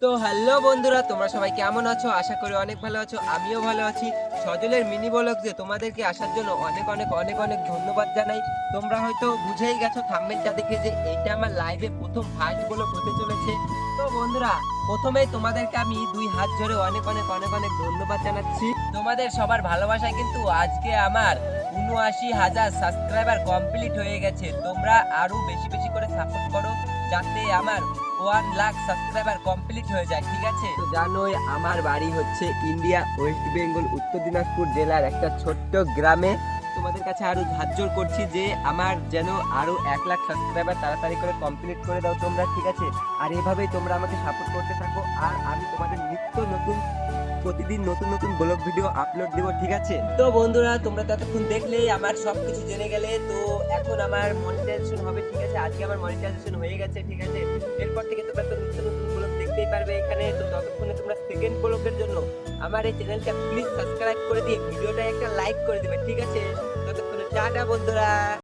তো হ্যালো বন্ধুরা, তোমরা সবাই কেমন আছো? আশা করি অনেক ভালো আছো। আমিও ভালো আছি। সজলের মিনি ব্লগ যে তোমাদেরকে আসার জন্য অনেক অনেক অনেক অনেক ধন্যবাদ জানাই। তোমরা হয়তো বুঝেই গেছো থাম্বনেলটা দেখে যে এটা আমার লাইভে প্রথম ফার্স্ট ব্লগ হতে চলেছে। তো বন্ধুরা, প্রথমেই তোমাদেরকে আমি দুই হাত ধরে অনেক অনেক অনেক অনেক ধন্যবাদ জানাচ্ছি। তোমাদের সবার ভালোবাসায় কিন্তু আজকে আমার ৭৯,০০০ সাবস্ক্রাইবার কমপ্লিট হয়ে গেছে। তোমরা আরো বেশি বেশি করে সাপোর্ট করো যাতে আমার 1,00,000 সাবস্ক্রাইবার কমপ্লিট হয়ে যায়, ঠিক আছে? তো জানোই আমার বাড়ি হচ্ছে ইন্ডিয়া, ওয়েস্ট বেঙ্গল, উত্তর দিনাজপুর জেলার একটা ছোট্ট গ্রামে। তোমাদের কাছে আরো হাত জোড় করছি যে আমার যেন আরো 1,00,000 সাবস্ক্রাইবার তাড়াতাড়ি করে কমপ্লিট করে দাও তোমরা, ঠিক আছে? আর এভাবেই তোমরা আমাকে সাপোর্ট করতে থাকো, আর আমি তোমাদের নিত্য নতুন প্রতিদিন নতুন নতুন ব্লগ ভিডিও আপলোড দেবো, ঠিক আছে? তো বন্ধুরা, তোমরা তো এতক্ষণ দেখলেই আমার সবকিছু জেনে গেলে। তো এখন আমার মনিটাইজেশন হবে, ঠিক আছে? আজকে আমার মনিটাইজেশন হয়ে গেছে, ঠিক আছে? এরপর থেকে তোমরা তো নিত্য নতুন ব্লগ দেখতেই পারবে এখানে। তো ততক্ষণে তোমরা সেকেন্ড ব্লগের জন্য আমার এই চ্যানেলটা প্লিজ সাবস্ক্রাইব করে দিয়ে ভিডিওটা একটা লাইক করে দিবে, ঠিক আছে? ততক্ষণে টাটা বন্ধুরা।